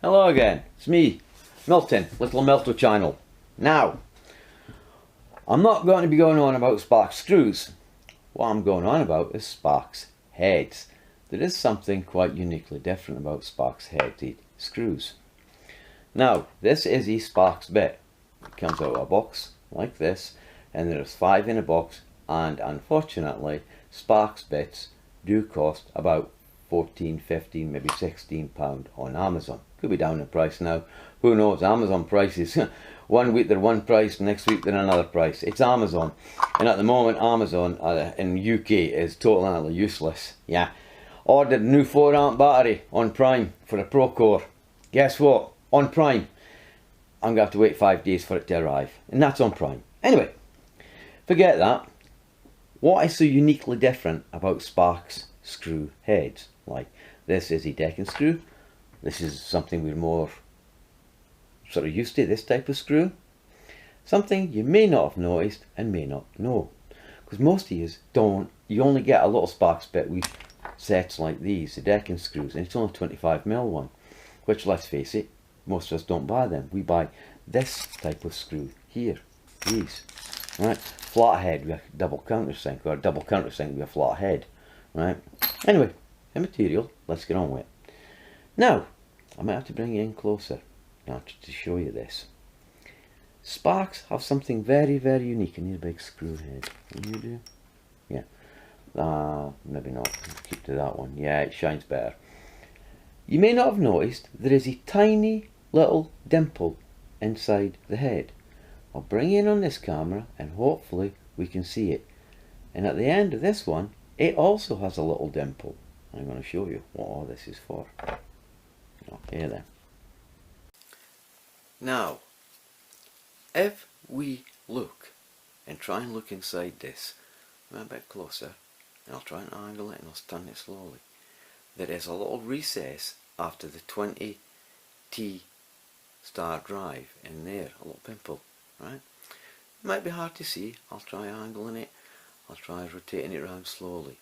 Hello again, it's me, Milton, Little Melto Channel. Now, I'm not going to be going on about SPAX Screws. What I'm going on about is SPAX heads. There is something quite uniquely different about SPAX headed screws. Now, this is a SPAX bit. It comes out of a box like this, and there's 5 in a box, and unfortunately, SPAX bits do cost about 14, 15, maybe £16 on Amazon. Could be down in price now. Who knows? Amazon prices. One week they're one price, next week they're another price. It's Amazon. And at the moment, Amazon in the UK is totally useless. Yeah. Ordered a new 4 amp battery on Prime for a Pro Core. Guess what? On Prime. I'm going to have to wait 5 days for it to arrive. And that's on Prime. Anyway, forget that. What is so uniquely different about SPAX screw heads? Like, this is a decking screw. This is something we're more sort of used to, this type of screw. Something you may not have noticed and may not know. Because most of you don't. You only get a little SPAX bit with sets like these, the decking screws, and it's only a 25mm one. Which, let's face it, most of us don't buy them. We buy this type of screw here, these. Right? Flat head with a double countersink, or a double countersink with a flat head. Right? Anyway, the material, let's get on with it. Now, I might have to bring you in closer now to show you this. SPAX have something very, very unique. I need a big screw head. What do you do? Yeah. Maybe not. Keep to that one. Yeah, it shines better. You may not have noticed there is a tiny little dimple inside the head. I'll bring you in on this camera and hopefully we can see it. And at the end of this one, it also has a little dimple. I'm going to show you what all this is for. Okay then. Now, if we look and try and look inside this, a bit closer, and I'll try and angle it and I'll turn it slowly. There is a little recess after the 20T star drive in there, a little pimple, right? It might be hard to see. I'll try angling it. I'll try rotating it around slowly.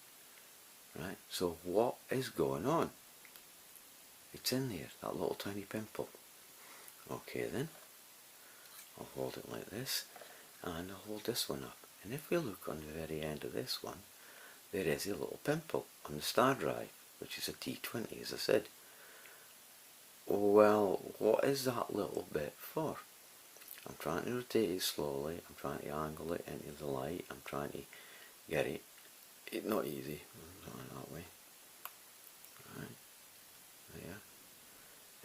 Right, so what is going on? It's in there, that little tiny pimple. Okay then, I'll hold it like this, and I'll hold this one up. And if we look on the very end of this one, there is a little pimple on the star drive, which is a T20, as I said. Well, what is that little bit for? I'm trying to rotate it slowly, I'm trying to angle it into the light, I'm trying to get it. It's not easy. That way. Right. There.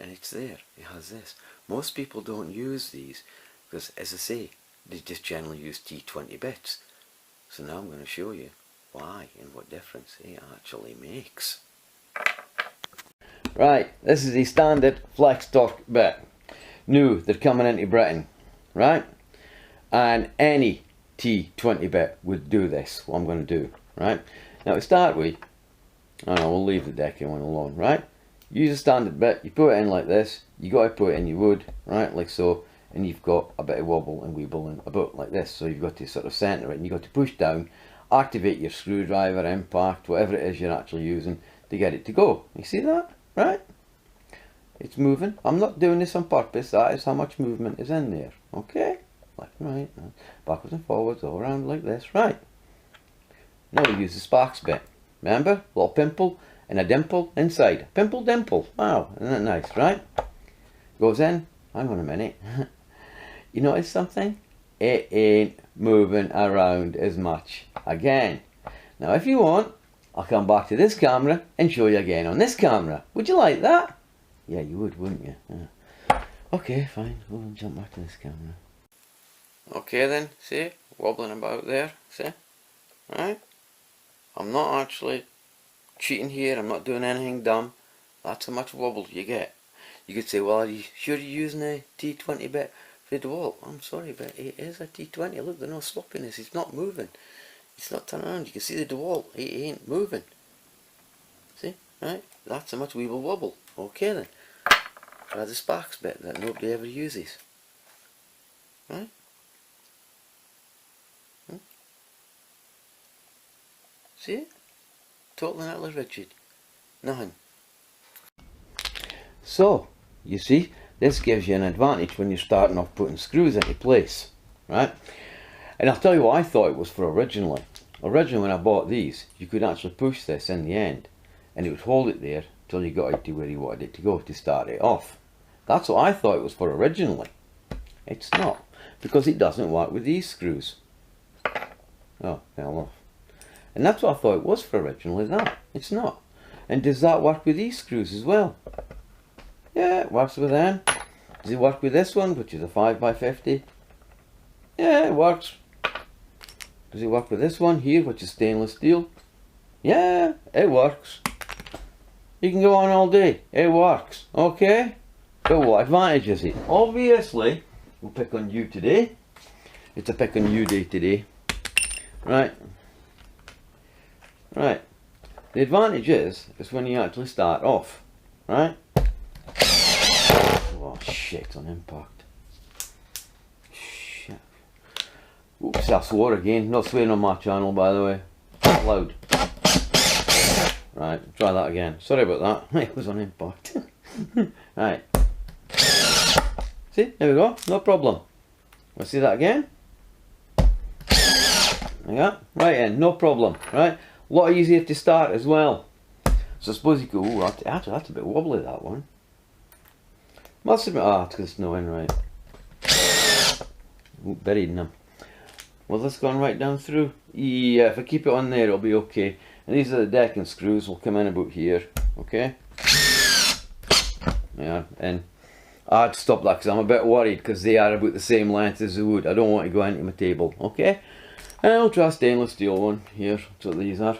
And it's there. It has this. Most people don't use these because, as I say, they just generally use T20 bits. So now I'm going to show you why and what difference it actually makes. Right, this is the standard flex torque bit. New, they're coming into Britain. Right? And any T20 bit would do this, what I'm going to do. Right? Now to start with, I know we'll leave the decking one alone, right? Use a standard bit, you put it in like this, you got to put it in your wood, right, like so, and you've got a bit of wobble and weeble and about like this, so you've got to sort of centre it, and you've got to push down, activate your screwdriver, impact, whatever it is you're actually using to get it to go. You see that? Right? It's moving. I'm not doing this on purpose, that is how much movement is in there, okay? Left and right, backwards and forwards, all around like this, right? Now we use the SPAX bit. Remember? Little pimple and a dimple inside. Pimple, dimple. Wow, isn't that nice, right? Goes in. Hang on a minute. You notice something? It ain't moving around as much. Again. Now if you want, I'll come back to this camera and show you again on this camera. Would you like that? Yeah, you would, wouldn't you? Yeah. Okay, fine. We'll jump back to this camera. Okay then, see? Wobbling about there, see? Right? I'm not actually cheating here, I'm not doing anything dumb. That's how much wobble you get. You could say, well, are you sure you're using a T20 bit for the wall? I'm sorry, but it is a T20. Look, there's no sloppiness, it's not moving. It's not turning around, you can see the DeWalt, it ain't moving. See, right? That's how much we will wobble. Okay then. Try the SPAX bit that nobody ever uses. Right? See it? Totally and utterly rigid. Nothing. So, You see, this gives you an advantage when you're starting off putting screws into place, right? And I'll tell you what I thought it was for originally. Originally, when I bought these, you could actually push this in the end, and it would hold it there till you got it to where you wanted it to go to start it off. That's what I thought it was for originally. It's not, because it doesn't work with these screws. Oh, fell off. And that's what I thought it was for originally, that. It's not. And does that work with these screws as well? Yeah, it works with them. Does it work with this one, which is a 5x50? Yeah, it works. Does it work with this one here, which is stainless steel? Yeah, it works. You can go on all day. It works. Okay? But what advantage is it? Obviously, we'll pick on you today. It's a pick on you day today. Right. Right. The advantage is when you actually start off. Right? Oh shit, on impact. Shit. Oops, I swore again. Not swearing on my channel, by the way. Loud. Right, try that again. Sorry about that. It was on impact. Right. See, there we go. No problem. Let's see that again. Yeah, right in, no problem. Right, a lot easier to start as well. So I suppose you go, ooh, actually that's a bit wobbly, that one. Must admit, ah, it's because it's no in, right. Ooh, buried in them. Well, that's gone right down through. Yeah, if I keep it on there, it'll be okay. And these are the decking screws, will come in about here, okay? Yeah, and I'd stop that because I'm a bit worried because they are about the same length as the wood. I don't want to go into my table, okay? And I'll try a stainless steel one here. That's what these are.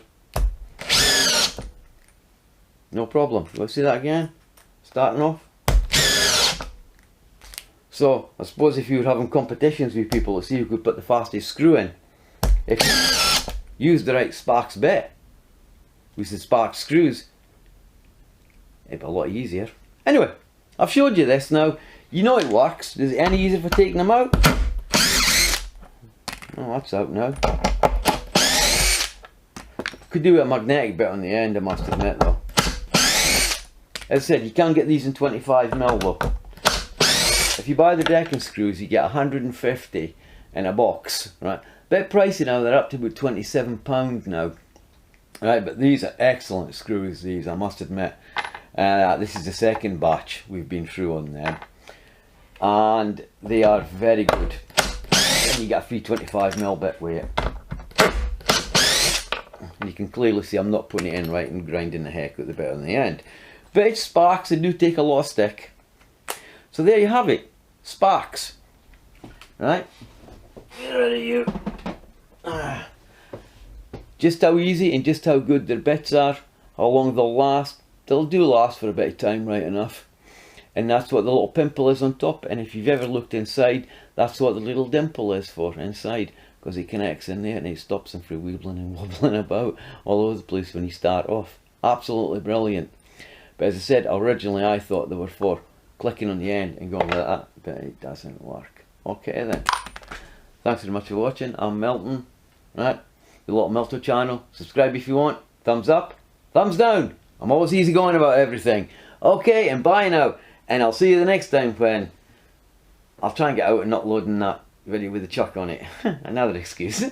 No problem. Let's see that again. Starting off. So I suppose if you were having competitions with people to see who could put the fastest screw in, if you use the right SPAX bit, which is SPAX screws, it'd be a lot easier. Anyway, I've showed you this now. You know it works. Is it any easier for taking them out? Oh, that's out now. Could do a magnetic bit on the end, I must admit, though. As I said, you can get these in 25mm though. If you buy the decking screws, you get 150 in a box, right? Bit pricey now, they're up to about £27 now. Right, but these are excellent screws, these, I must admit. This is the second batch we've been through on them. And they are very good. And you get a free 25mm bit with it. And you can clearly see I'm not putting it in right and grinding the heck with the bit on the end. But it's SPAX, they do take a lot of stick. So there you have it, SPAX. Right? Get rid of you. Just how easy and just how good their bits are, how long they'll last. They'll do last for a bit of time, right enough. And that's what the little pimple is on top. And if you've ever looked inside, that's what the little dimple is for inside. Because it connects in there and it stops them from wibbling and wobbling about all over the place when you start off. Absolutely brilliant. But as I said, originally I thought they were for clicking on the end and going like that. But it doesn't work. Okay then. Thanks very much for watching. I'm Milton. Right? The Little Milton channel. Subscribe if you want. Thumbs up. Thumbs down. I'm always easy going about everything. Okay, and bye now. And I'll see you the next time when I'll try and get out and not loading that video with the chuck on it. Another excuse.